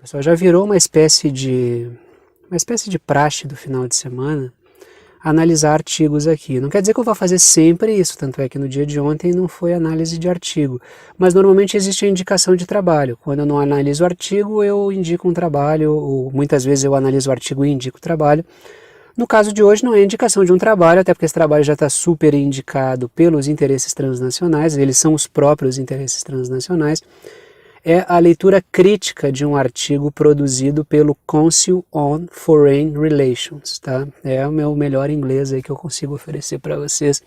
Pessoal, já virou uma espécie de praxe do final de semana analisar artigos aqui. Não quer dizer que eu vou fazer sempre isso, tanto é que no dia de ontem não foi análise de artigo, mas normalmente existe a indicação de trabalho. Quando eu não analiso o artigo, eu indico um trabalho, ou muitas vezes eu analiso o artigo e indico o trabalho. No caso de hoje não é indicação de um trabalho, até porque esse trabalho já está super indicado pelos interesses transnacionais, eles são os próprios interesses transnacionais. É a leitura crítica de um artigo produzido pelo Council on Foreign Relations, tá? É o meu melhor inglês aí que eu consigo oferecer para vocês.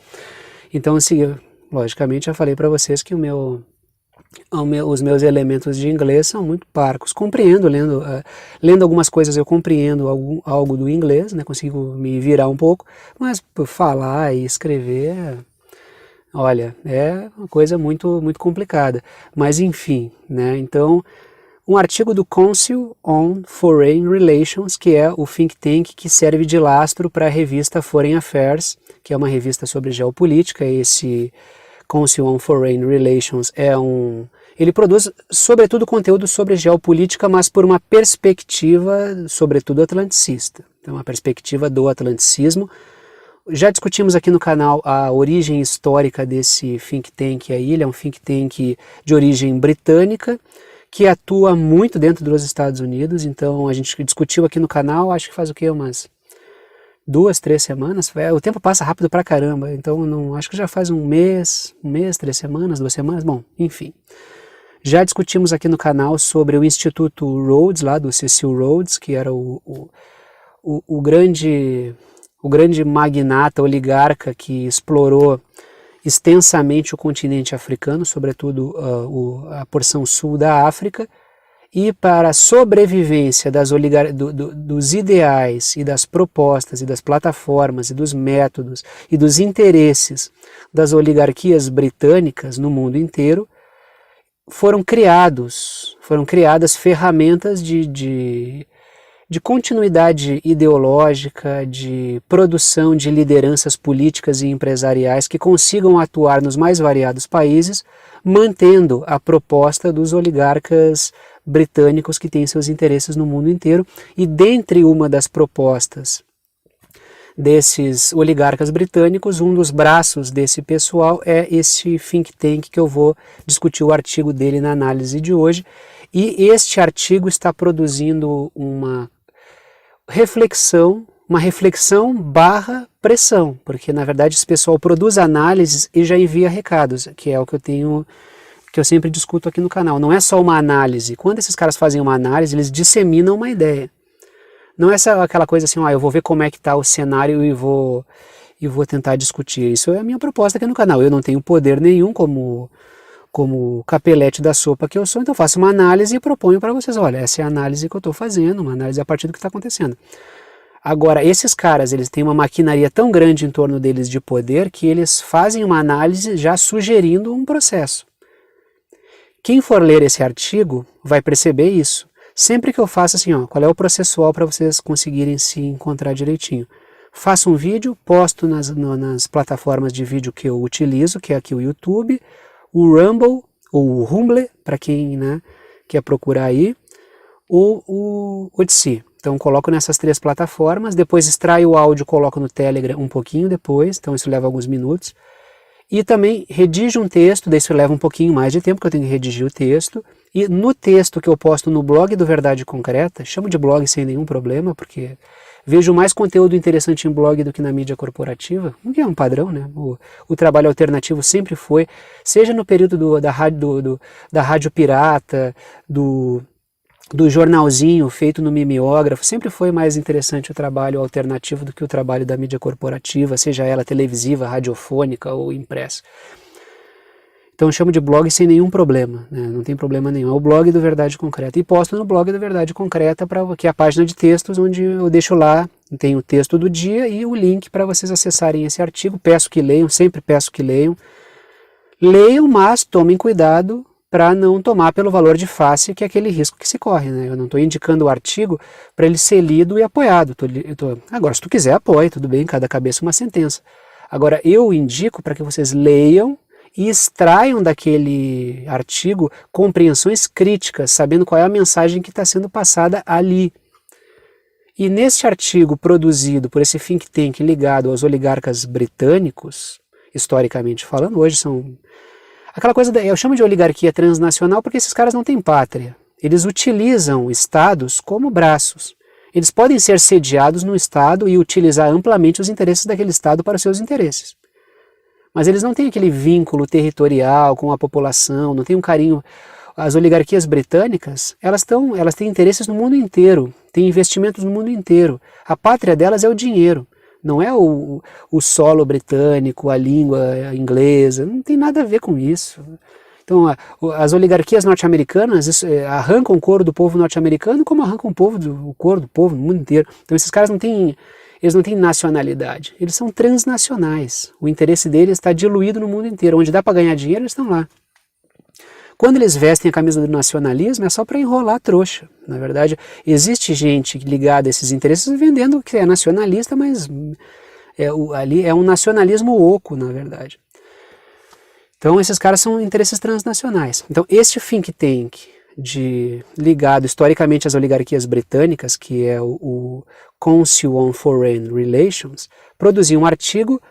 Então, assim, logicamente já falei para vocês que os meus elementos de inglês são muito parcos. Compreendo, lendo algumas coisas eu compreendo algo do inglês, né? Consigo me virar um pouco, mas falar e escrever... Olha, é uma coisa muito, muito complicada, mas enfim, né? Então, um artigo do Council on Foreign Relations, que é o think tank que serve de lastro para a revista Foreign Affairs, que é uma revista sobre geopolítica. Esse Council on Foreign Relations ele produz sobretudo conteúdo sobre geopolítica, mas por uma perspectiva sobretudo atlanticista, então uma perspectiva do atlanticismo. Já discutimos aqui no canal a origem histórica desse think tank aí. Ele é um think tank de origem britânica, que atua muito dentro dos Estados Unidos. Então a gente discutiu aqui no canal, acho que faz o quê? Umas 2, 3 semanas? O tempo passa rápido pra caramba, então não, acho que já faz um mês, 3 semanas, 2 semanas, bom, enfim. Já discutimos aqui no canal sobre o Instituto Rhodes, lá do Cecil Rhodes, que era o grande magnata, oligarca que explorou extensamente o continente africano, sobretudo a porção sul da África, e para a sobrevivência dos ideais e das propostas e das plataformas e dos métodos e dos interesses das oligarquias britânicas no mundo inteiro, foram criadas ferramentas de continuidade ideológica, de produção de lideranças políticas e empresariais que consigam atuar nos mais variados países, mantendo a proposta dos oligarcas britânicos que têm seus interesses no mundo inteiro. E dentre uma das propostas desses oligarcas britânicos, um dos braços desse pessoal é esse think tank que eu vou discutir o artigo dele na análise de hoje. E este artigo está produzindo uma reflexão barra pressão, porque na verdade esse pessoal produz análises e já envia recados, que é o que eu sempre discuto aqui no canal. Não é só uma análise. Quando esses caras fazem uma análise, eles disseminam uma ideia. Não é só aquela coisa assim, eu vou ver como é que está o cenário e vou tentar discutir. Isso é a minha proposta aqui no canal. Eu não tenho poder nenhum como capelete da sopa que eu sou, então eu faço uma análise e proponho para vocês, olha, essa é a análise que eu estou fazendo, uma análise a partir do que está acontecendo. Agora, esses caras, eles têm uma maquinaria tão grande em torno deles de poder que eles fazem uma análise já sugerindo um processo. Quem for ler esse artigo vai perceber isso. Sempre que eu faço assim, qual é o processual para vocês conseguirem se encontrar direitinho? Faço um vídeo, posto nas plataformas de vídeo que eu utilizo, que é aqui o YouTube, o Rumble, ou o Rumble, para quem quer procurar aí, ou o Odysee. Então coloco nessas 3 plataformas, depois extraio o áudio, coloco no Telegram um pouquinho depois, então isso leva alguns minutos. E também redijo um texto, daí isso leva um pouquinho mais de tempo, porque eu tenho que redigir o texto. E no texto que eu posto no blog do Verdade Concreta, chamo de blog sem nenhum problema, porque vejo mais conteúdo interessante em blog do que na mídia corporativa, o que é um padrão, né? O trabalho alternativo sempre foi, seja no período da rádio pirata, do jornalzinho feito no mimeógrafo, sempre foi mais interessante o trabalho alternativo do que o trabalho da mídia corporativa, seja ela televisiva, radiofônica ou impressa. Então eu chamo de blog sem nenhum problema, né? Não tem problema nenhum. É o blog do Verdade Concreta. E posto no blog do Verdade Concreta, que é a página de textos, onde eu deixo lá, tem o texto do dia e o link para vocês acessarem esse artigo. Peço que leiam, sempre peço que leiam. Leiam, mas tomem cuidado para não tomar pelo valor de face, que é aquele risco que se corre, né? Eu não estou indicando o artigo para ele ser lido e apoiado. Agora, se tu quiser, apoie, tudo bem, cada cabeça uma sentença. Agora, eu indico para que vocês leiam e extraiam daquele artigo compreensões críticas, sabendo qual é a mensagem que está sendo passada ali. E neste artigo produzido por esse think tank ligado aos oligarcas britânicos, historicamente falando, hoje são aquela coisa, eu chamo de oligarquia transnacional porque esses caras não têm pátria. Eles utilizam estados como braços. Eles podem ser sediados no estado e utilizar amplamente os interesses daquele estado para os seus interesses. Mas eles não têm aquele vínculo territorial com a população, não têm um carinho. As oligarquias britânicas, elas têm interesses no mundo inteiro, têm investimentos no mundo inteiro. A pátria delas é o dinheiro, não é o solo britânico, a língua inglesa, não tem nada a ver com isso. Então, as oligarquias norte-americanas arrancam o couro do povo norte-americano como arrancam o couro do povo no mundo inteiro. Então, esses caras não têm nacionalidade, eles são transnacionais. O interesse deles está diluído no mundo inteiro. Onde dá para ganhar dinheiro, eles estão lá. Quando eles vestem a camisa do nacionalismo, é só para enrolar a trouxa. Na verdade, existe gente ligada a esses interesses vendendo que é nacionalista, mas ali é um nacionalismo oco, na verdade. Então, esses caras são interesses transnacionais. Então, este think tank ligado historicamente às oligarquias britânicas, que é o Council on Foreign Relations, produziu um artigo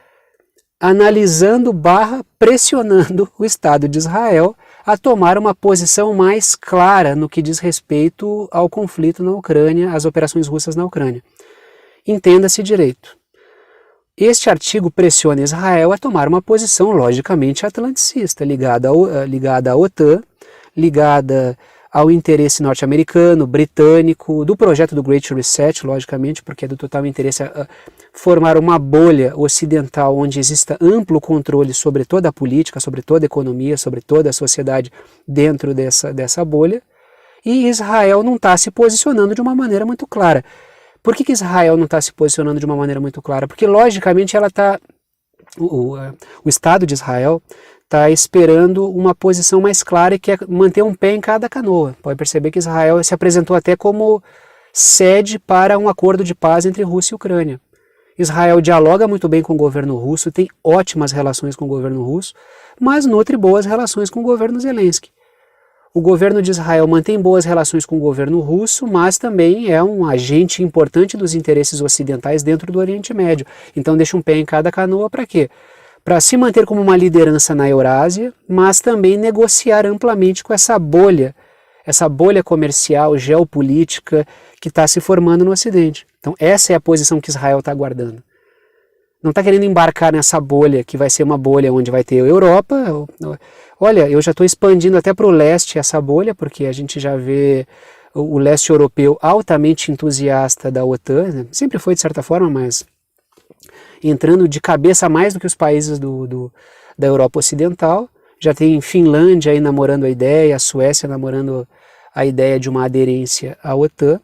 analisando / pressionando o Estado de Israel a tomar uma posição mais clara no que diz respeito ao conflito na Ucrânia, às operações russas na Ucrânia. Entenda-se direito. Este artigo pressiona Israel a tomar uma posição logicamente atlanticista, ligada à OTAN, ligada ao interesse norte-americano, britânico, do projeto do Great Reset, logicamente, porque é do total interesse formar uma bolha ocidental onde exista amplo controle sobre toda a política, sobre toda a economia, sobre toda a sociedade dentro dessa bolha, e Israel não está se posicionando de uma maneira muito clara. Por que Israel não está se posicionando de uma maneira muito clara? Porque, logicamente, o Estado de Israel está esperando uma posição mais clara e quer manter um pé em cada canoa. Pode perceber que Israel se apresentou até como sede para um acordo de paz entre Rússia e Ucrânia. Israel dialoga muito bem com o governo russo, tem ótimas relações com o governo russo, mas nutre boas relações com o governo Zelensky. O governo de Israel mantém boas relações com o governo russo, mas também é um agente importante dos interesses ocidentais dentro do Oriente Médio. Então deixa um pé em cada canoa para quê? Para se manter como uma liderança na Eurásia, mas também negociar amplamente com essa bolha comercial, geopolítica que está se formando no Ocidente. Então essa é a posição que Israel está aguardando. Não está querendo embarcar nessa bolha, que vai ser uma bolha onde vai ter a Europa. Olha, eu já estou expandindo até para o leste essa bolha, porque a gente já vê o leste europeu altamente entusiasta da OTAN, né? Sempre foi de certa forma, mas entrando de cabeça mais do que os países da Europa Ocidental. Já tem Finlândia aí namorando a ideia, a Suécia namorando a ideia de uma aderência à OTAN.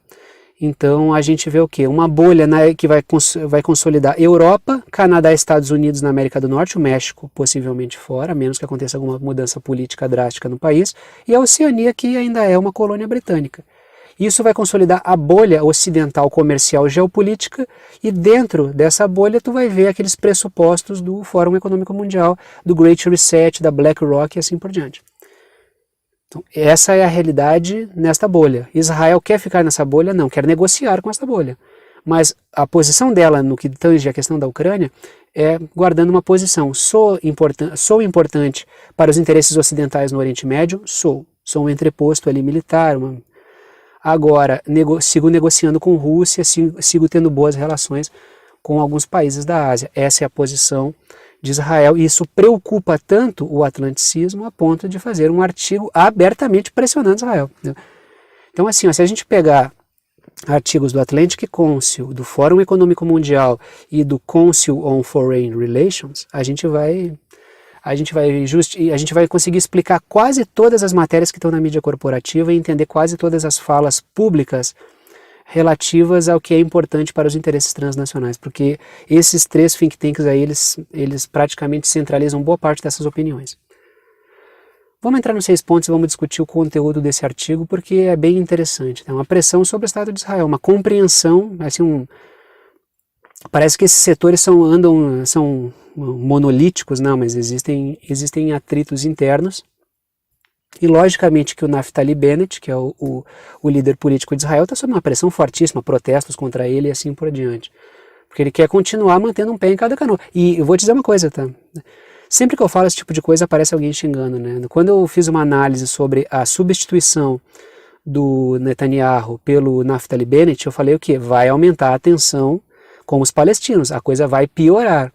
Então a gente vê o quê? Uma bolha que vai consolidar Europa, Canadá, Estados Unidos na América do Norte, o México possivelmente fora, a menos que aconteça alguma mudança política drástica no país, e a Oceania, que ainda é uma colônia britânica. Isso vai consolidar a bolha ocidental comercial geopolítica, e dentro dessa bolha tu vai ver aqueles pressupostos do Fórum Econômico Mundial, do Great Reset, da BlackRock e assim por diante. Então, essa é a realidade nesta bolha. Israel quer ficar nessa bolha? Não, quer negociar com essa bolha. Mas a posição dela no que tange a questão da Ucrânia é guardando uma posição. Sou importante para os interesses ocidentais no Oriente Médio? Sou um entreposto ali militar. Agora, sigo negociando com Rússia, sigo tendo boas relações com alguns países da Ásia. Essa é a posição de Israel, e isso preocupa tanto o atlanticismo a ponto de fazer um artigo abertamente pressionando Israel. Então assim, se a gente pegar artigos do Atlantic Council, do Fórum Econômico Mundial e do Council on Foreign Relations, a gente vai conseguir explicar quase todas as matérias que estão na mídia corporativa e entender quase todas as falas públicas relativas ao que é importante para os interesses transnacionais, porque esses três think tanks aí, eles praticamente centralizam boa parte dessas opiniões. Vamos entrar nos 6 pontos e vamos discutir o conteúdo desse artigo, porque é bem interessante. É uma pressão sobre o Estado de Israel, uma compreensão, assim, Parece que esses setores são monolíticos, não, mas existem atritos internos. E logicamente que o Naftali Bennett, que é o líder político de Israel, está sob uma pressão fortíssima, protestos contra ele e assim por diante. Porque ele quer continuar mantendo um pé em cada canoa. E eu vou te dizer uma coisa, tá? Sempre que eu falo esse tipo de coisa, aparece alguém xingando, né? Quando eu fiz uma análise sobre a substituição do Netanyahu pelo Naftali Bennett, eu falei o quê? Vai aumentar a tensão com os palestinos, a coisa vai piorar.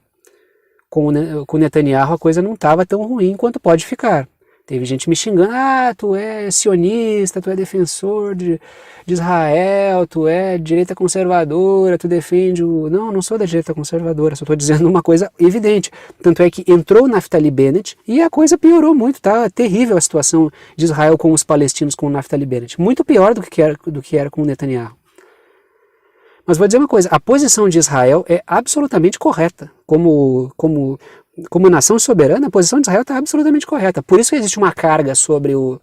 Com o Netanyahu a coisa não estava tão ruim quanto pode ficar. Teve gente me xingando, tu é sionista, tu é defensor de Israel, tu é direita conservadora, tu defende o... Não sou da direita conservadora, só estou dizendo uma coisa evidente. Tanto é que entrou o Naftali Bennett e a coisa piorou muito, tá terrível a situação de Israel com os palestinos com o Naftali Bennett. Muito pior do que era com o Netanyahu. Mas vou dizer uma coisa, a posição de Israel é absolutamente correta. Como nação soberana, a posição de Israel está absolutamente correta. Por isso que existe uma carga sobre o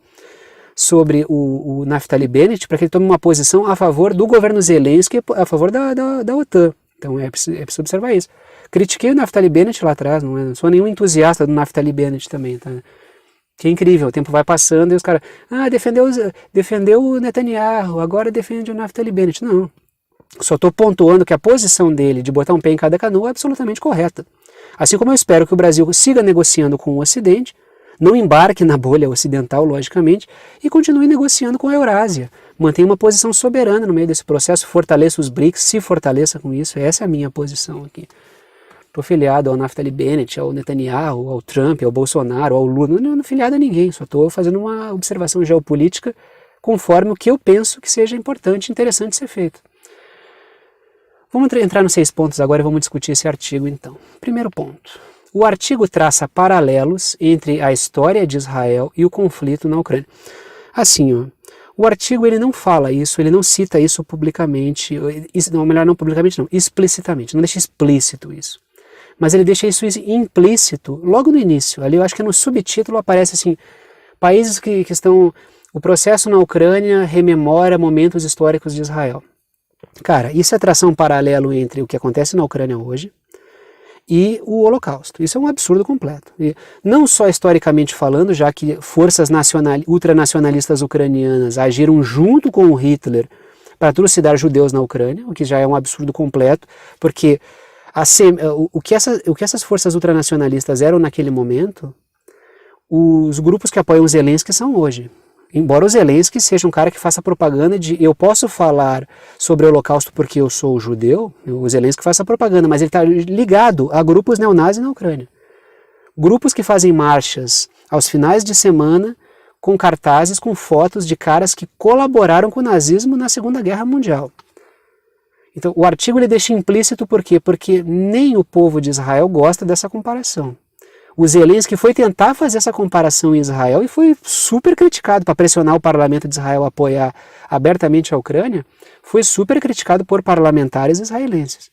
Naftali Bennett, para que ele tome uma posição a favor do governo Zelensky, a favor da OTAN. Então é preciso observar isso. Critiquei o Naftali Bennett lá atrás, não sou nenhum entusiasta do Naftali Bennett também, tá? Que é incrível, o tempo vai passando e os caras, defendeu o Netanyahu, agora defende o Naftali Bennett. Não. Só estou pontuando que a posição dele de botar um pé em cada canoa é absolutamente correta. Assim como eu espero que o Brasil siga negociando com o Ocidente, não embarque na bolha ocidental, logicamente, e continue negociando com a Eurásia. Mantenha uma posição soberana no meio desse processo, fortaleça os BRICS, se fortaleça com isso, essa é a minha posição aqui. Estou filiado ao Naftali Bennett, ao Netanyahu, ao Trump, ao Bolsonaro, ao Lula, não filiado a ninguém, só estou fazendo uma observação geopolítica conforme o que eu penso que seja importante e interessante ser feito. Vamos entrar nos 6 pontos agora e vamos discutir esse artigo então. Primeiro ponto. O artigo traça paralelos entre a história de Israel e o conflito na Ucrânia. Assim, o artigo ele não fala isso, ele não cita isso publicamente, não publicamente não, explicitamente, não deixa explícito isso. Mas ele deixa isso implícito logo no início. Ali eu acho que no subtítulo aparece assim, países que estão... O processo na Ucrânia rememora momentos históricos de Israel. Cara, isso é traçar um paralelo entre o que acontece na Ucrânia hoje e o Holocausto. Isso é um absurdo completo. E não só historicamente falando, já que forças ultranacionalistas ucranianas agiram junto com o Hitler para trucidar judeus na Ucrânia, o que já é um absurdo completo, porque o que essas forças ultranacionalistas eram naquele momento, os grupos que apoiam os Zelensky são hoje. Embora o Zelensky seja um cara que faça propaganda de eu posso falar sobre o Holocausto porque eu sou judeu, o Zelensky faça propaganda, mas ele está ligado a grupos neonazis na Ucrânia. Grupos que fazem marchas aos finais de semana com cartazes, com fotos de caras que colaboraram com o nazismo na Segunda Guerra Mundial. Então o artigo ele deixa implícito por quê? Porque nem o povo de Israel gosta dessa comparação. O Zelensky foi tentar fazer essa comparação em Israel e foi super criticado para pressionar o parlamento de Israel a apoiar abertamente a Ucrânia, foi super criticado por parlamentares israelenses.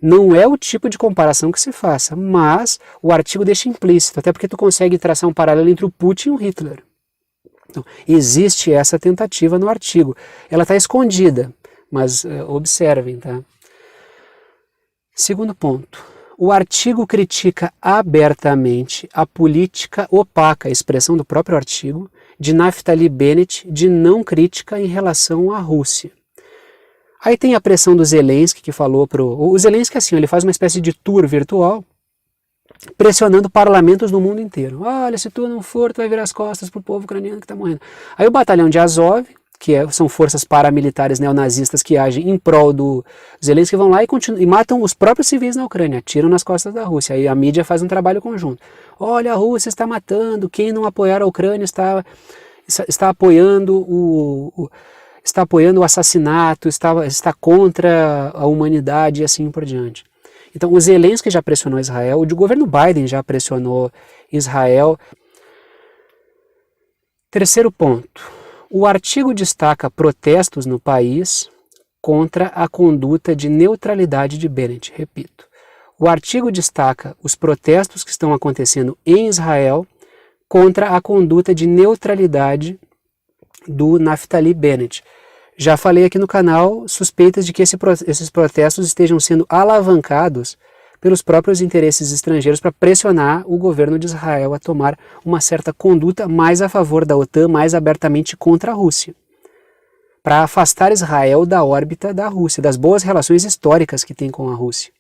Não é o tipo de comparação que se faça, mas o artigo deixa implícito, até porque tu consegue traçar um paralelo entre o Putin e o Hitler. Então, existe essa tentativa no artigo. Ela está escondida, mas observem, tá? Segundo ponto. O artigo critica abertamente a política opaca, a expressão do próprio artigo, de Naftali Bennett de não crítica em relação à Rússia. Aí tem a pressão do Zelensky, que falou o Zelensky assim, ele faz uma espécie de tour virtual, pressionando parlamentos do mundo inteiro. Olha, se tu não for, tu vai virar as costas pro povo ucraniano que está morrendo. Aí o batalhão de Azov, são forças paramilitares neonazistas que agem em prol do Zelensky, vão lá e matam os próprios civis na Ucrânia, atiram nas costas da Rússia. Aí a mídia faz um trabalho conjunto. Olha, a Rússia está matando, quem não apoiar a Ucrânia está apoiando o assassinato, está contra a humanidade e assim por diante. Então o Zelensky já pressionou Israel, o governo Biden já pressionou Israel. Terceiro ponto. O artigo destaca protestos no país contra a conduta de neutralidade de Bennett. Repito, o artigo destaca os protestos que estão acontecendo em Israel contra a conduta de neutralidade do Naftali Bennett. Já falei aqui no canal suspeitas de que esses protestos estejam sendo alavancados pelos próprios interesses estrangeiros para pressionar o governo de Israel a tomar uma certa conduta mais a favor da OTAN, mais abertamente contra a Rússia, para afastar Israel da órbita da Rússia, das boas relações históricas que tem com a Rússia.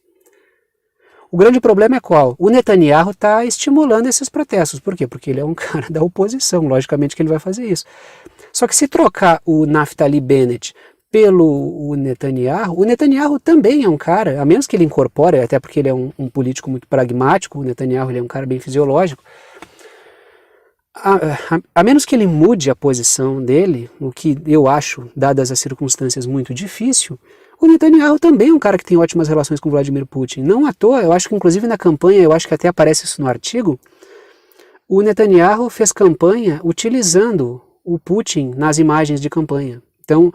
O grande problema é qual? O Netanyahu está estimulando esses protestos. Por quê? Porque ele é um cara da oposição, logicamente que ele vai fazer isso. Só que se trocar o Naftali Bennett pelo o Netanyahu também é um cara, a menos que ele incorpore, até porque ele é um político muito pragmático, o Netanyahu ele é um cara bem fisiológico, a menos que ele mude a posição dele, o que eu acho, dadas as circunstâncias, muito difícil, o Netanyahu também é um cara que tem ótimas relações com Vladimir Putin. Não à toa, eu acho que inclusive na campanha, eu acho que até aparece isso no artigo, o Netanyahu fez campanha utilizando o Putin nas imagens de campanha. Então,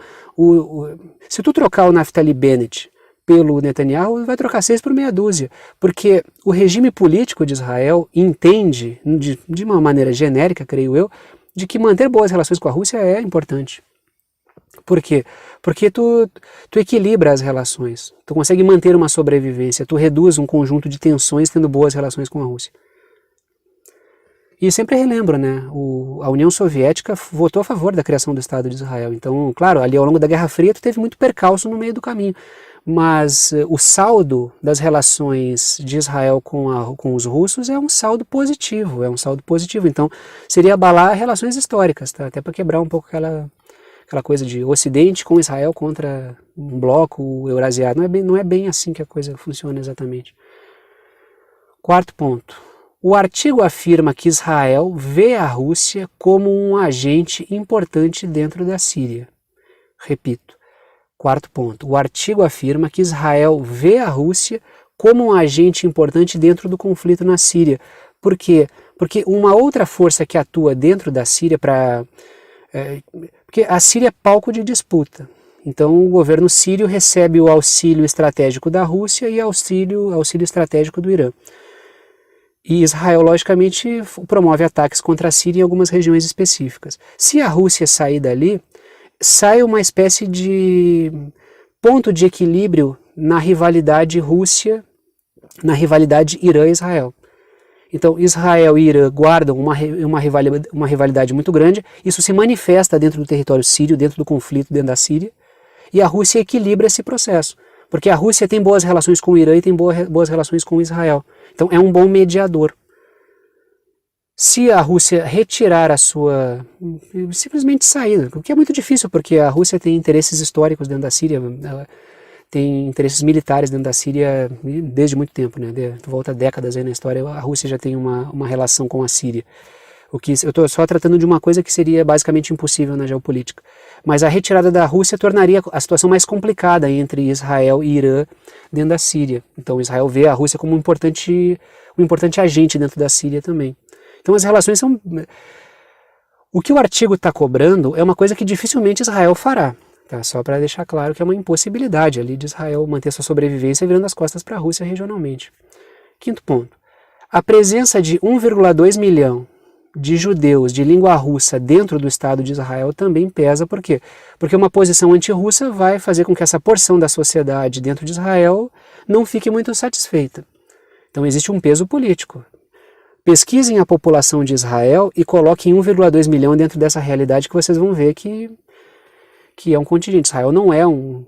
se tu trocar o Naftali Bennett pelo Netanyahu, vai trocar 6 por meia dúzia, porque o regime político de Israel entende, de uma maneira genérica, creio eu, de que manter boas relações com a Rússia é importante. Por quê? Porque tu equilibra as relações, tu consegue manter uma sobrevivência, tu reduz um conjunto de tensões tendo boas relações com a Rússia. E sempre relembro, né, a União Soviética votou a favor da criação do Estado de Israel. Então, claro, ali ao longo da Guerra Fria tu teve muito percalço no meio do caminho, mas o saldo das relações de Israel com os russos é um saldo positivo, Então, seria abalar relações históricas, tá? Até para quebrar um pouco aquela coisa de Ocidente com Israel contra um bloco eurasiano. Não é bem assim que a coisa funciona exatamente. Quarto ponto. O artigo afirma que Israel vê a Rússia como um agente importante dentro da Síria. Repito, quarto ponto. O artigo afirma que Israel vê a Rússia como um agente importante dentro do conflito na Síria. Por quê? Porque uma outra força que atua dentro da Síria porque a Síria é palco de disputa. Então o governo sírio recebe o auxílio estratégico da Rússia e auxílio estratégico do Irã. E Israel, logicamente, promove ataques contra a Síria em algumas regiões específicas. Se a Rússia sair dali, sai uma espécie de ponto de equilíbrio na rivalidade Irã-Israel. Então, Israel e Irã guardam uma rivalidade muito grande, isso se manifesta dentro do território sírio, dentro do conflito dentro da Síria, e a Rússia equilibra esse processo, porque a Rússia tem boas relações com o Irã e tem boas relações com Israel. Então é um bom mediador. Se a Rússia retirar simplesmente sair, o que é muito difícil, porque a Rússia tem interesses históricos dentro da Síria, ela tem interesses militares dentro da Síria desde muito tempo, né? Volta décadas aí na história, a Rússia já tem uma relação com a Síria. Eu estou só tratando de uma coisa que seria basicamente impossível na geopolítica. Mas a retirada da Rússia tornaria a situação mais complicada entre Israel e Irã dentro da Síria. Então Israel vê a Rússia como um importante agente dentro da Síria também. Então as relações são... O que o artigo está cobrando é uma coisa que dificilmente Israel fará. Tá? Só para deixar claro que é uma impossibilidade ali de Israel manter sua sobrevivência virando as costas para a Rússia regionalmente. Quinto ponto. A presença de 1,2 milhão de judeus de língua russa dentro do Estado de Israel também pesa. Por quê? Porque uma posição anti-russa vai fazer com que essa porção da sociedade dentro de Israel não fique muito satisfeita. Então existe um peso político. Pesquisem a população de Israel e coloquem 1,2 milhão dentro dessa realidade que vocês vão ver que é um contingente. Israel não é um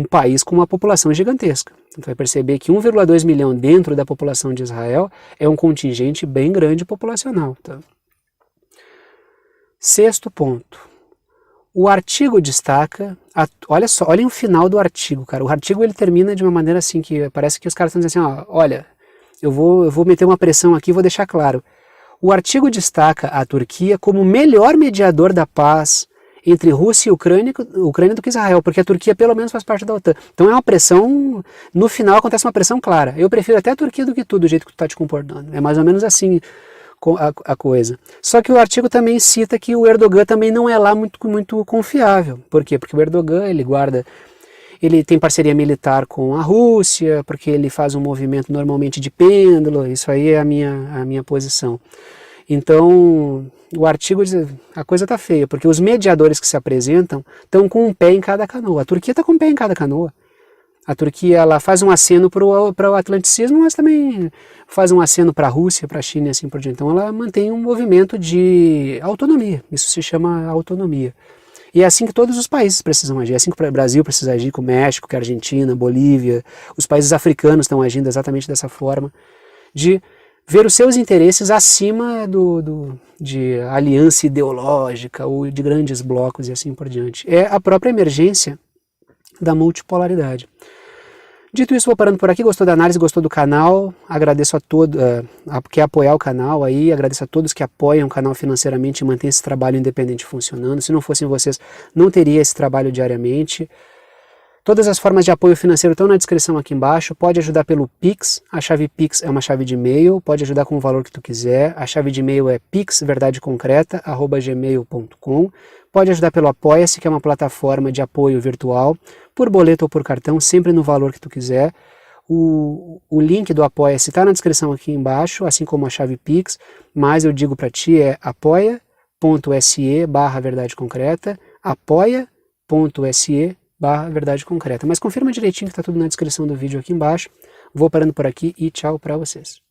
país com uma população gigantesca. Então vai perceber que 1,2 milhão dentro da população de Israel é um contingente bem grande populacional. Tá? Sexto ponto. O artigo destaca... olha só, olhem o final do artigo, cara. O artigo ele termina de uma maneira assim que parece que os caras estão dizendo assim, olha, eu vou meter uma pressão aqui e vou deixar claro. O artigo destaca a Turquia como o melhor mediador da paz entre Rússia e Ucrânia do que Israel, porque a Turquia pelo menos faz parte da OTAN. Então é uma pressão, no final acontece uma pressão clara. Eu prefiro até a Turquia do que tu, do jeito que tu está te comportando. É mais ou menos assim a coisa. Só que o artigo também cita que o Erdogan também não é lá muito confiável. Por quê? Porque o Erdogan, ele tem parceria militar com a Rússia, porque ele faz um movimento normalmente de pêndulo, isso aí é a minha posição. Então, o artigo diz, a coisa está feia, porque os mediadores que se apresentam estão com um pé em cada canoa. A Turquia está com um pé em cada canoa. A Turquia ela faz um aceno para o atlanticismo, mas também faz um aceno para a Rússia, para a China e assim por diante. Então ela mantém um movimento de autonomia, isso se chama autonomia. E é assim que todos os países precisam agir, é assim que o Brasil precisa agir, com o México, com a Argentina, Bolívia, os países africanos estão agindo exatamente dessa forma, de ver os seus interesses acima de aliança ideológica ou de grandes blocos e assim por diante. É a própria emergência da multipolaridade. Dito isso, vou parando por aqui. Gostou da análise, gostou do canal? Agradeço a todos que apoiar o canal aí, agradeço a todos que apoiam o canal financeiramente e mantêm esse trabalho independente funcionando. Se não fossem vocês, não teria esse trabalho diariamente. Todas as formas de apoio financeiro estão na descrição aqui embaixo. Pode ajudar pelo Pix, a chave Pix é uma chave de e-mail, pode ajudar com o valor que tu quiser. A chave de e-mail é pixverdadeconcreta@gmail.com. Pode ajudar pelo Apoia-se, que é uma plataforma de apoio virtual, por boleto ou por cartão, sempre no valor que tu quiser. O link do Apoia-se está na descrição aqui embaixo, assim como a chave Pix, mas eu digo para ti é apoia.se/verdade concreta, apoia.se/verdade concreta. Mas confirma direitinho que está tudo na descrição do vídeo aqui embaixo. Vou parando por aqui e tchau para vocês.